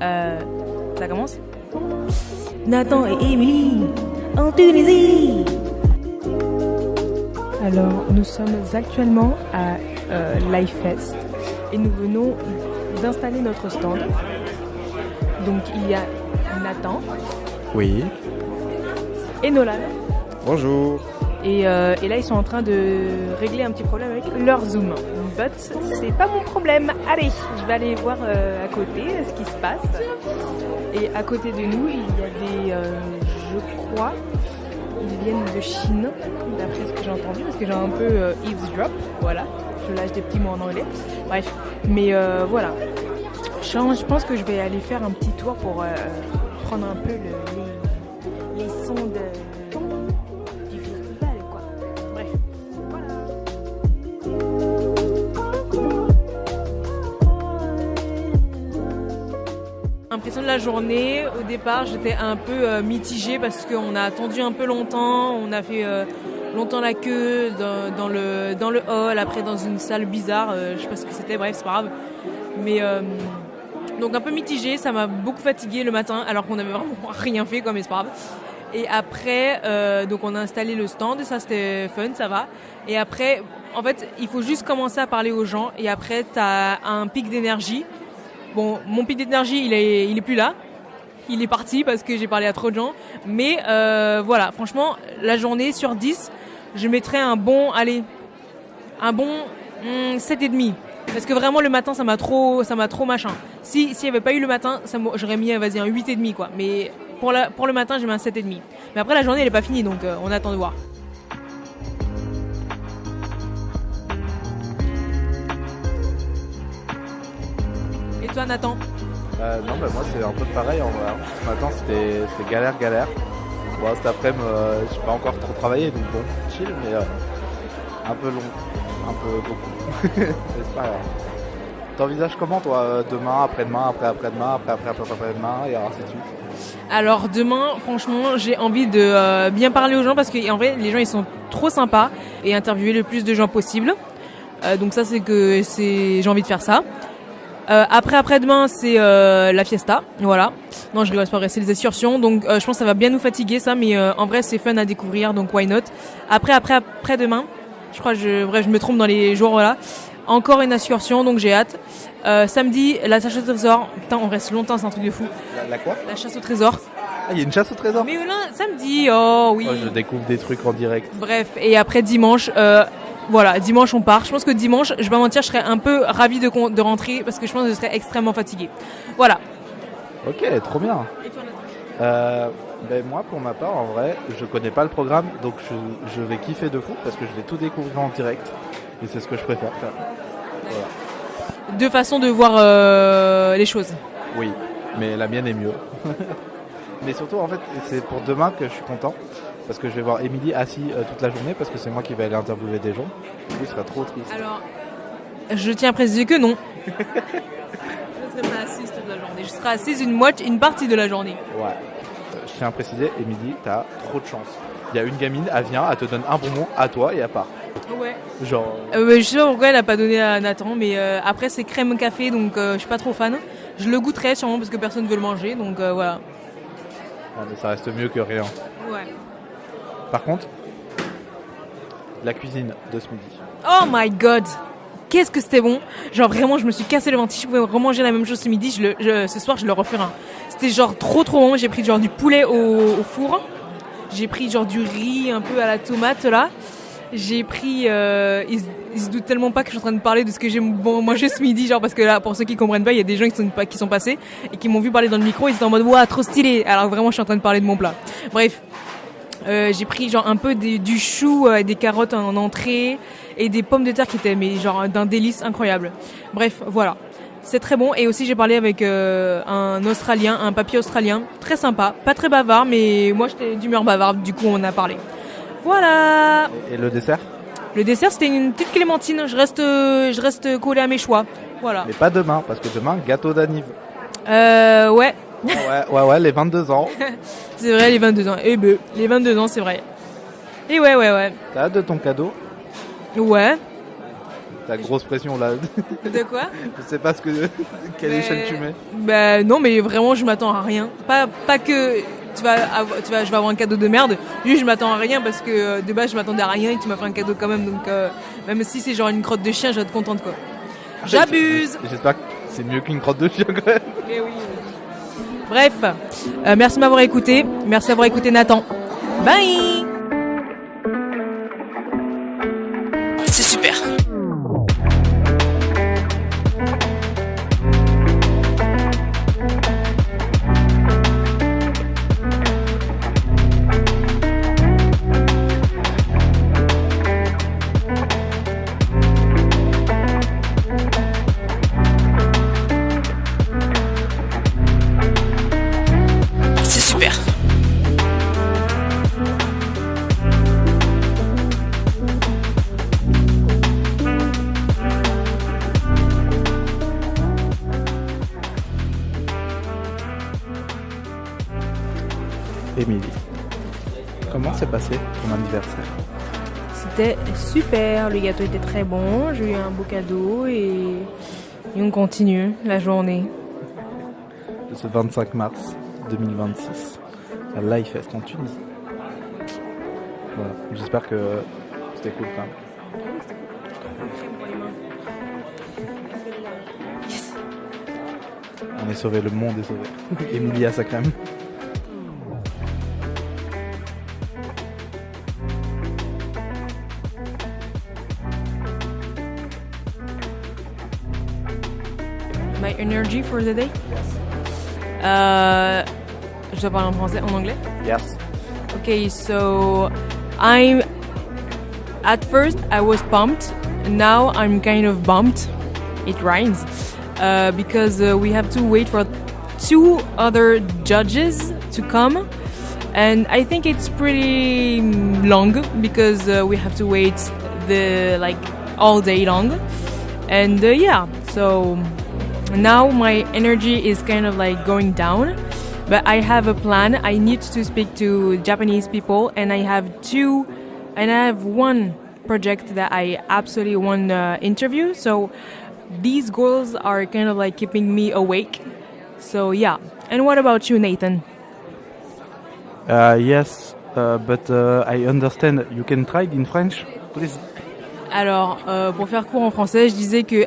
Ça commence. Nathan et Émilie en Tunisie. Alors, nous sommes actuellement à LifeFest et nous venons d'installer notre stand. Donc, il y a Nathan. Oui. Et Nolan. Bonjour. Et là, ils sont en train de régler un petit problème avec leur Zoom. But c'est pas mon problème. Allez, je vais aller voir à côté ce qui se passe. Et à côté de nous, il y a des, je crois, ils viennent de Chine, d'après ce que j'ai entendu, parce que j'ai un peu eavesdrop. Voilà, je lâche des petits mots en anglais. Bref, mais voilà. Je pense que je vais aller faire un petit tour pour prendre un peu les sons du festival, quoi. Bref, voilà. L'impression de la journée, au départ, j'étais un peu mitigée parce qu'on a attendu un peu longtemps, on a fait longtemps la queue dans le hall, après dans une salle bizarre, je sais pas ce que c'était, bref, c'est pas grave. Mais donc un peu mitigée, ça m'a beaucoup fatiguée le matin alors qu'on avait vraiment rien fait, quoi, mais c'est pas grave. Et après, donc on a installé le stand, et ça c'était fun, ça va. Et après, en fait, il faut juste commencer à parler aux gens et après t'as un pic d'énergie. Bon, mon pic d'énergie, il est plus là. Il est parti parce que j'ai parlé à trop de gens. Mais voilà, franchement, la journée sur 10, je mettrais un bon 7,5. Parce que vraiment, le matin, ça m'a trop machin. S'il n'y avait pas eu le matin, j'aurais mis, un 8,5, quoi. Mais pour le matin, j'ai mis un 7,5. Mais après, la journée, elle n'est pas finie, donc on attend de voir. Et toi, Nathan ? Non, moi c'est un peu pareil en vrai. Ce matin c'était galère. Bon, cet après-midi, j'ai pas encore trop travaillé, donc bon, chill, mais un peu long, un peu beaucoup. Mais c'est pas grave. T'envisages comment toi, demain, après-demain, après-demain, après-demain, et ainsi de suite? Alors demain, franchement, j'ai envie de bien parler aux gens parce qu'en vrai, les gens ils sont trop sympas et interviewer le plus de gens possible. Donc ça, j'ai envie de faire ça. Après-demain, c'est la fiesta, voilà. Non, je rigole, c'est pas vrai, c'est les excursions, donc je pense que ça va bien nous fatiguer ça, mais en vrai c'est fun à découvrir, donc why not. Après-demain, je crois je me trompe dans les jours, voilà. Encore une excursion, donc j'ai hâte. Samedi, la chasse au trésor. Putain, on reste longtemps, c'est un truc de fou. La quoi? La chasse au trésor. Ah, il y a une chasse au trésor? Mais là, samedi, oh oui. Oh, je découvre des trucs en direct. Bref, et après dimanche, voilà, dimanche on part. Je pense que dimanche, je vais pas mentir, je serais un peu ravie de rentrer parce que je pense que je serais extrêmement fatiguée. Voilà. Ok, trop bien. Et toi, Nathan? Moi, pour ma part, en vrai, je connais pas le programme, donc je vais kiffer de fou parce que je vais tout découvrir en direct. Et c'est ce que je préfère faire. Voilà. Deux façons de voir les choses. Oui, mais la mienne est mieux. Mais surtout, en fait, c'est pour demain que je suis content. Parce que je vais voir Émilie assis toute la journée, parce que c'est moi qui vais aller interviewer des gens. Du coup, il sera trop triste. Alors, je tiens à préciser que non. Je ne serai pas assise toute la journée. Je serai assise une partie de la journée. Ouais. Je tiens à préciser, Émilie, t'as trop de chance. Il y a une gamine, elle vient, elle te donne un bonbon à toi et elle part. Ouais. Genre. Je sais pas pourquoi elle a pas donné à Nathan, mais après c'est crème café, donc je suis pas trop fan. Je le goûterai sûrement parce que personne veut le manger, donc voilà. Ouais, mais ça reste mieux que rien. Ouais. Par contre, la cuisine de ce midi. Oh my god, qu'est-ce que c'était bon. Genre vraiment, je me suis cassé le ventre. Si je pouvais remanger la même chose ce midi, ce soir je le referais. C'était genre trop bon. J'ai pris genre du poulet au four. J'ai pris genre du riz un peu à la tomate là. J'ai pris... ils se doutent tellement pas que je suis en train de parler de ce que j'ai mangé ce midi, genre parce que là, pour ceux qui comprennent pas, il y a des gens qui sont passés et qui m'ont vu parler dans le micro, ils étaient en mode « Ouah, trop stylé !» Alors vraiment, je suis en train de parler de mon plat. Bref, j'ai pris genre un peu du chou, des carottes en entrée et des pommes de terre qui étaient mais genre d'un délice incroyable. Bref, voilà. C'est très bon. Et aussi, j'ai parlé avec un papy australien, très sympa, pas très bavard, mais moi, j'étais d'humeur bavarde, du coup, on a parlé. Voilà. Et le dessert? Le dessert, c'était une petite clémentine. Je reste collée à mes choix. Voilà. Mais pas demain, parce que demain, gâteau d'anniv. Ouais. Ouais, les 22 ans. C'est vrai, les 22 ans. Eh ben, les 22 ans, c'est vrai. Et ouais. T'as hâte de ton cadeau? Ouais. ta grosse pression là. De quoi? Je sais pas quelle échelle tu mets. Bah non, mais vraiment je m'attends à rien. Pas que je vais avoir un cadeau de merde. Juste je m'attends à rien parce que de base je m'attendais à rien et tu m'as fait un cadeau quand même. Donc même si c'est genre une crotte de chien, je vais être contente quoi. J'abuse. J'espère que c'est mieux qu'une crotte de chien quand même. Eh oui. Bref, merci de m'avoir écouté. Merci d'avoir écouté Nathan. Bye. C'est super. C'est super. Émilie, comment s'est passé ton anniversaire? C'était super, le gâteau était très bon, j'ai eu un beau cadeau et on continue la journée. Ce 25 mars 2026, à Livefest en Tunisie. Voilà, j'espère que c'était cool quand même. On est sauvé, le monde est sauvé. Émilie a sa crème. My energy for the day? Je dois parler en français, en anglais? Yes. Okay, so at first I was pumped, now I'm kind of bummed. It rhymes. Because we have to wait for 2 other judges to come. And I think it's pretty long because we have to wait all day long. And yeah, so now my energy is kind of like going down, but I have a plan. I need to speak to Japanese people, and I have 1 project that I absolutely want to interview. So these goals are kind of like keeping me awake. So yeah. And what about you, Nathan? Yes, but I understand you can try it in French, please. Alors, pour faire court en français, je disais que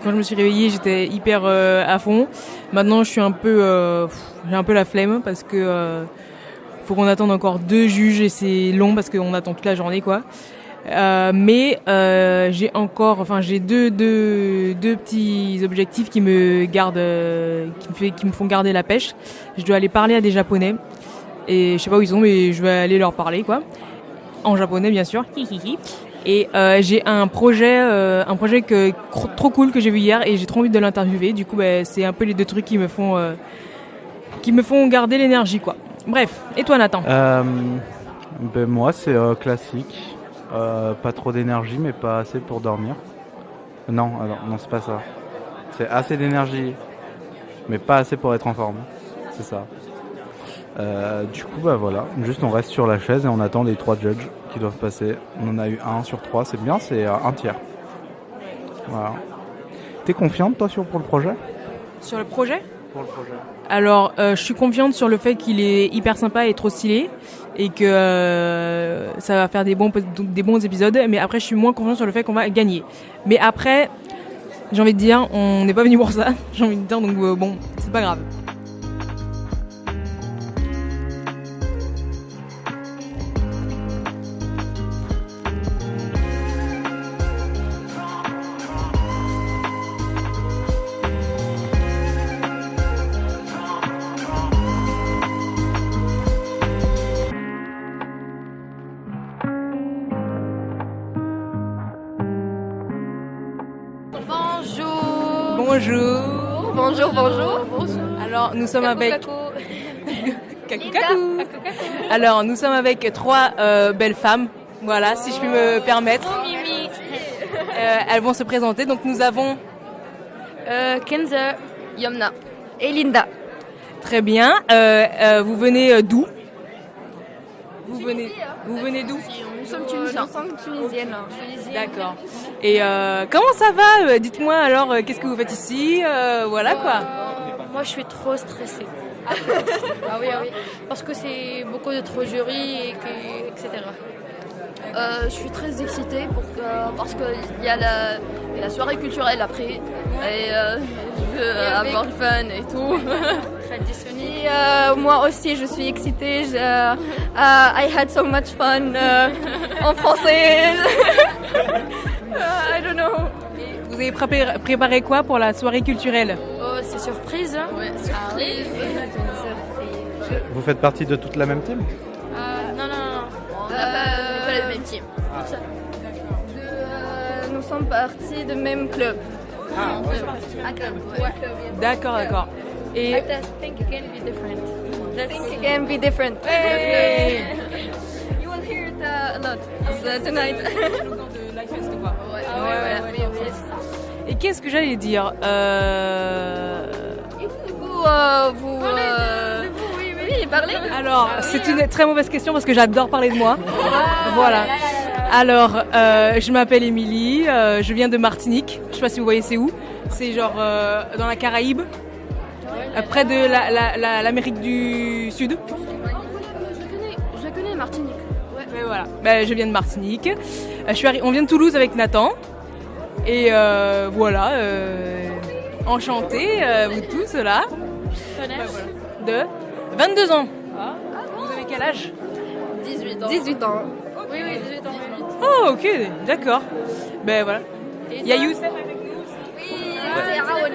quand je me suis réveillée, j'étais hyper à fond. Maintenant, j'ai un peu la flemme parce que faut qu'on attende encore 2 juges et c'est long parce qu'on attend toute la journée, quoi. Mais j'ai 2 petits objectifs qui me font garder la pêche. Je dois aller parler à des Japonais et je sais pas où ils sont, mais je vais aller leur parler, quoi, en japonais bien sûr. Et j'ai un projet trop cool que j'ai vu hier et j'ai trop envie de l'interviewer. Du coup, c'est un peu les 2 trucs qui me font garder l'énergie, quoi. Bref, et toi, Nathan? Moi, c'est classique. Pas trop d'énergie, mais pas assez pour dormir. Non, c'est pas ça. C'est assez d'énergie, mais pas assez pour être en forme. C'est ça. Du coup, voilà. Juste, on reste sur la chaise et on attend les 3 judges qui doivent passer. On en a eu 1 sur 3, c'est bien, c'est un tiers. Voilà. T'es confiante, toi, pour le projet? Sur le projet? Pour le projet. Alors, je suis confiante sur le fait qu'il est hyper sympa et trop stylé et que ça va faire des bons épisodes. Mais après, je suis moins confiante sur le fait qu'on va gagner. Mais après, j'ai envie de dire, on n'est pas venu pour ça. J'ai envie de dire, donc bon, c'est pas grave. Bonjour. Alors, nous sommes avec... Alors, nous sommes avec 3 belles femmes, voilà, si je puis me permettre. Elles vont se présenter, donc nous avons... Kenza, Yomna et Linda. Très bien. Vous venez d'où? Vous venez d'où? Nous sommes tunisiennes. D'accord. Et comment ça va? Dites-moi alors, qu'est-ce que vous faites ici? Voilà quoi. Moi, je suis trop stressée. Ah oui, ah oui. Parce que c'est beaucoup de trop jury, etc. Je suis très excitée parce qu'il y a la soirée culturelle après. Et je veux avoir du fun et tout. Moi aussi, je suis excitée. I had so much fun en français. I don't know. Vous avez préparé quoi pour la soirée culturelle? Oh, c'est surprise. Ouais, surprise. Vous faites partie de toute la même team? Non. On n'est pas la même team. Nous sommes partis du même club. Un club, ouais. D'accord. Et Think again be different. Think again be different. Hey. You will hear it a lot tonight. Et qu'est-ce que j'allais dire? Oui, parlez. Alors, c'est une très mauvaise question parce que j'adore parler de moi. Voilà. Alors, je m'appelle Émilie, je viens de Martinique. Je sais pas si vous voyez c'est où. C'est genre dans la Caraïbe, près de l'Amérique du Sud. Je la connais, Martinique. Mais voilà. Je viens de Martinique. On vient de Toulouse avec Nathan. Et voilà. Enchanté, vous tous là. De 22 ans. Vous avez quel âge? 18 ans. 18 ans. Oui, 18 ans. Oh, ok, d'accord. Ben voilà. Il y a Youssef avec nous. Oui, c'est Raoul.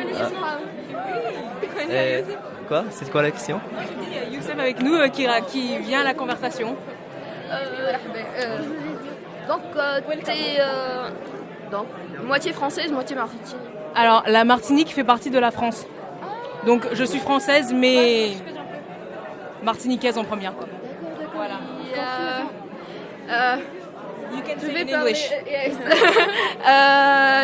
Quoi? C'est quoi la question? Il y a Youssef avec nous qui vient à la conversation. Donc, t'es donc, moitié française, moitié martinique. Alors, la Martinique fait partie de la France. Donc, je suis française, mais martiniquaise en première. Quoi. Voilà. You can say in English. Yes.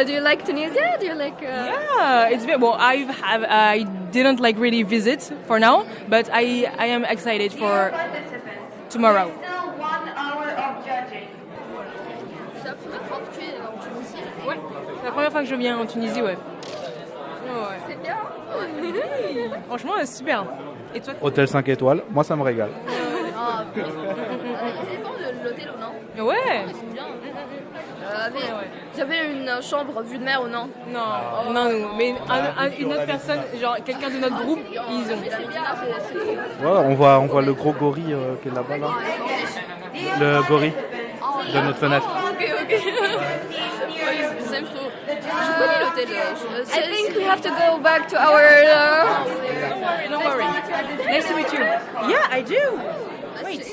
Do you like Tunisia? Do you like? Yeah, it's very well. I didn't like really visit for now, but I am excited for tomorrow. C'est la première fois que tu es en Tunisie? Ouais. C'est la première fois que je viens en Tunisie, ouais. C'est bien. Franchement, c'est super. Et toi? Hôtel 5 étoiles, moi ça me régale. Ah, ça dépend de l'hôtel ou non? Ouais. Ils sont bien. Vous avez une chambre vue de mer ou non? Non, mais une autre personne, genre quelqu'un de notre groupe, ils ont. C'est bien, c'est trop. Ouais, on voit le gros gorille qui est là-bas là. Le gorille de notre fenêtre. Ok. J'aime trop. Je connais l'hôtel. I think we have to go back to our. Don't worry. Nice to meet you. Yeah, I do. Wait.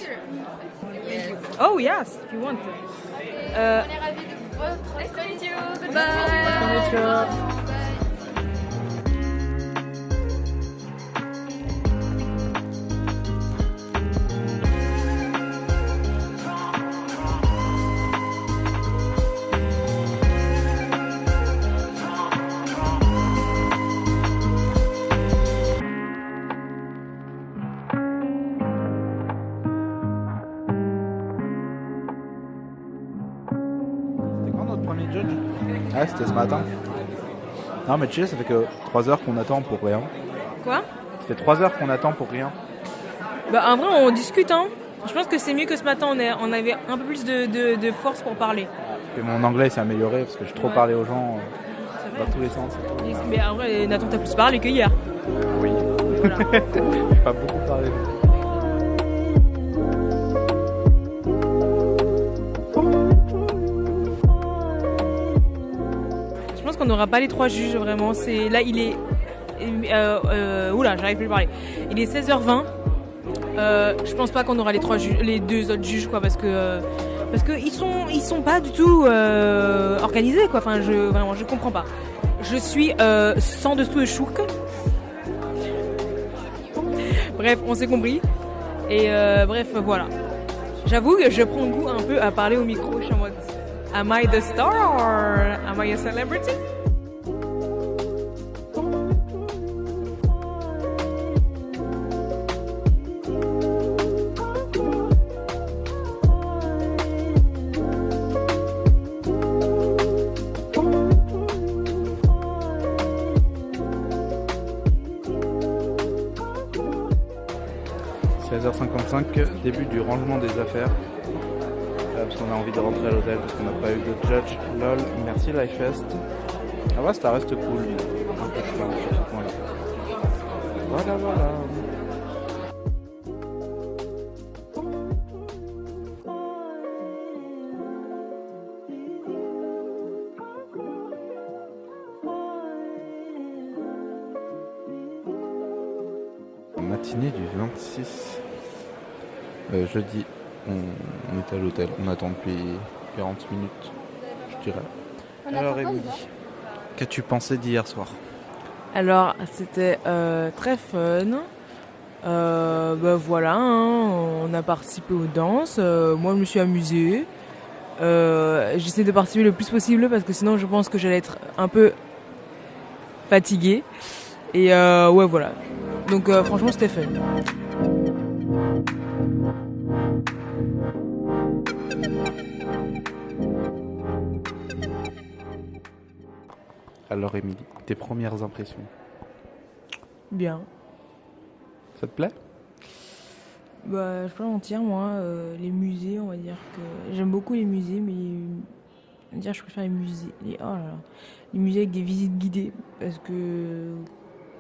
Oh yes, if you want. On est ravis de votre connaissance. Goodbye. Ouais, c'était ce matin. Non, mais tu sais, ça fait que 3 heures qu'on attend pour rien. Quoi? Ça fait 3 heures qu'on attend pour rien. En vrai, on discute, hein. Je pense que c'est mieux que ce matin, on avait un peu plus de force pour parler. Et mon anglais s'est amélioré parce que j'ai trop parlé aux gens dans tous les sens. Mais en vrai, Nathan, t'as plus parlé que hier. Oui. Voilà. J'ai pas beaucoup parlé. Je pense qu'on n'aura pas les 3 juges vraiment. Là, il est. Oula, j'arrive plus à parler. Il est 16h20. Je pense pas qu'on aura les 2 autres juges, quoi, parce que ils sont pas du tout organisés, quoi. Enfin, je comprends pas. Je suis sans dessous de chouk. Bref, on s'est compris. Et bref, voilà. J'avoue que je prends goût un peu à parler au micro. Je suis en mode, am I the star or am I a celebrity? 23h55, début du rangement des affaires. Parce qu'on a envie de rentrer à l'hôtel parce qu'on n'a pas eu de judge. Lol, merci Lifefest. Ah ouais, ça reste cool. Un peu chiant sur ce point-là. Voilà. Matinée du 26 jeudi, on est à l'hôtel, on attend depuis 40 minutes, je dirais. Alors Émilie, qu'as-tu pensé d'hier soir? Alors, c'était très fun. Voilà, hein, on a participé aux danses. Moi, je me suis amusée. J'essaie de participer le plus possible parce que sinon, je pense que j'allais être un peu fatiguée. Et ouais, voilà. Donc, franchement, c'était fun. Alors Émilie, tes premières impressions? Bien. Ça te plaît? Bah, je peux pas mentir, moi, les musées, on va dire que j'aime beaucoup les musées, mais on va dire je préfère les musées. Les musées avec des visites guidées, parce que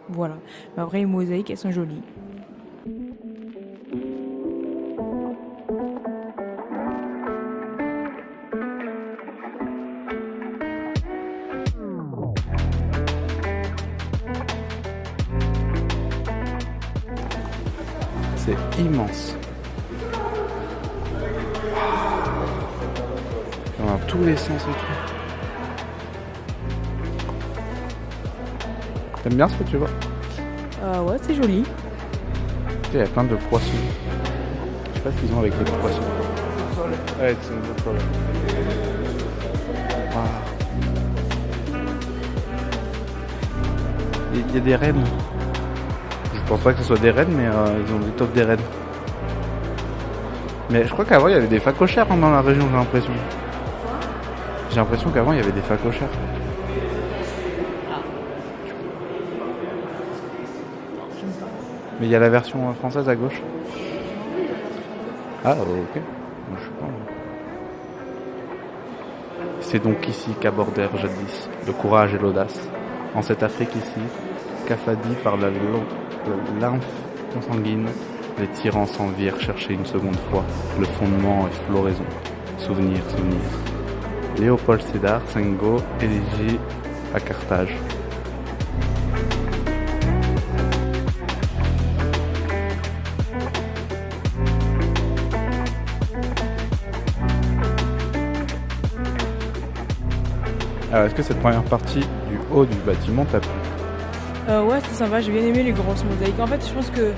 voilà. Mais après, les mosaïques, elles sont jolies. C'est immense. Dans tous les sens et tout. T'aimes bien ce que tu vois? Ouais, c'est joli. Il y a plein de poissons. Je sais pas ce qu'ils ont avec les poissons. Ouais, c'est une bonne problème. Il y a des rennes. Je pense pas que ce soit des rennes, mais ils ont l'étoffe des rennes. Mais je crois qu'avant il y avait des phacochères dans la région, j'ai l'impression. J'ai l'impression qu'avant il y avait des phacochères. Mais il y a la version française à gauche. Ah ok. Je sais pas. C'est donc ici qu'abordèrent jadis le courage et l'audace. En cette Afrique ici, qu'affadis par la lymphe consanguine, les tyrans s'en virent chercher une seconde fois le fondement et floraison. Souvenir. Léopold Sédar Senghor, éligié à Carthage. Alors, est-ce que cette première partie du haut du bâtiment t'a plu? Ouais, c'était sympa, j'ai bien aimé les grosses mosaïques. En fait, je pense que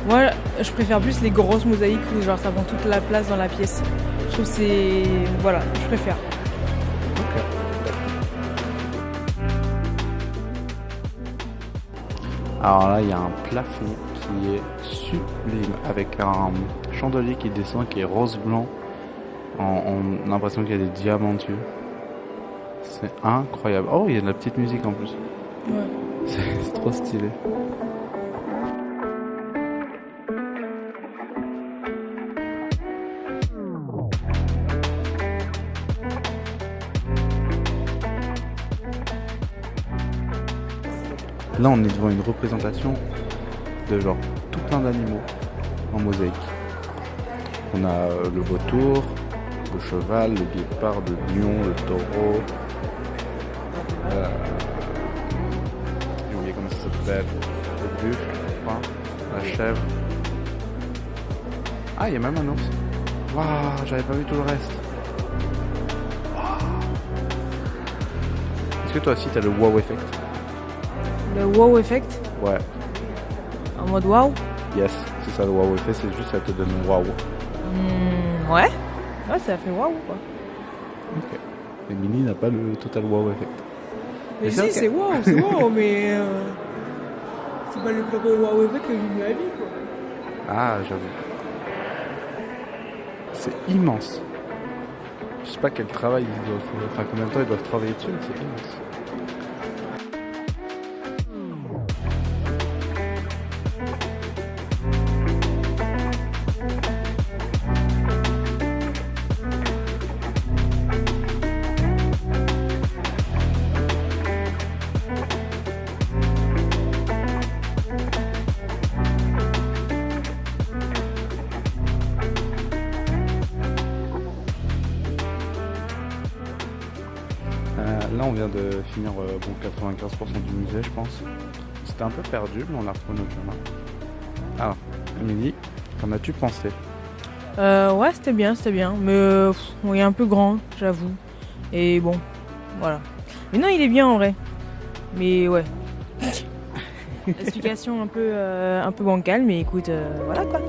moi, je préfère plus les grosses mosaïques où genre ça prend toute la place dans la pièce. Je trouve que c'est... Voilà, je préfère. Ok. Alors là, il y a un plafond qui est sublime avec un chandelier qui descend, qui est rose-blanc. On a l'impression qu'il y a des diamants dessus. C'est incroyable. Oh, il y a de la petite musique en plus. Ouais. C'est trop stylé. Là, on est devant une représentation de genre tout plein d'animaux en mosaïque. On a le vautour, le cheval, le guépard, le lion, le taureau. J'ai oublié comment ça s'appelle. Le buffle, je crois. La chèvre. Ah, il y a même un ours. Waouh, j'avais pas vu tout le reste. Est-ce que toi aussi t'as le wow effect? Le wow effect, Ouais. en mode wow. Yes, c'est ça le wow effect, c'est juste ça te donne wow. Ouais. Ouais, ça fait wow quoi. Ok. Mais Mini n'a pas le total wow effect. Mais c'est si, ok. c'est wow, mais c'est pas le plus gros wow effect que j'ai vu de ma vie quoi. Ah, j'avoue. C'est immense. Je sais pas quel travail ils doivent faire, enfin combien de temps ils doivent travailler dessus, mais c'est immense. on vient de finir 95% du musée, je pense. C'était un peu perdu, mais on a retrouvé nos chemins. Alors, Émilie, qu'en as-tu pensé? Ouais, c'était bien. Mais il est un peu grand, j'avoue. Et bon, voilà. Mais non, il est bien en vrai. Mais ouais. Explication un peu bancale, mais écoute, voilà quoi.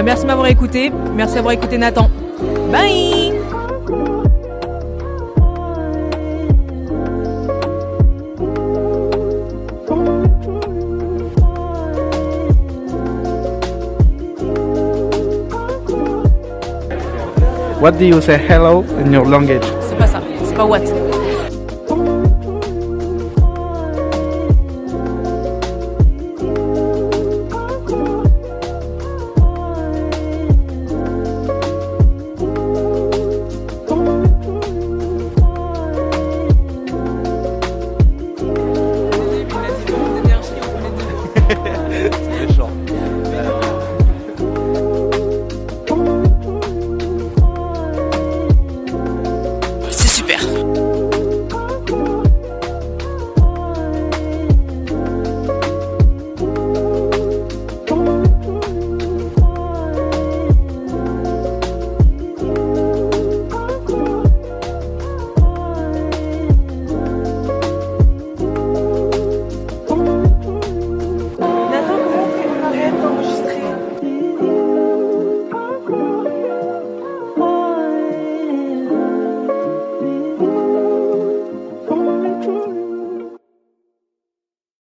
Merci de m'avoir écouté. Merci d'avoir écouté Nathan. Bye! What do you say hello in your language? C'est pas ça, c'est pas what.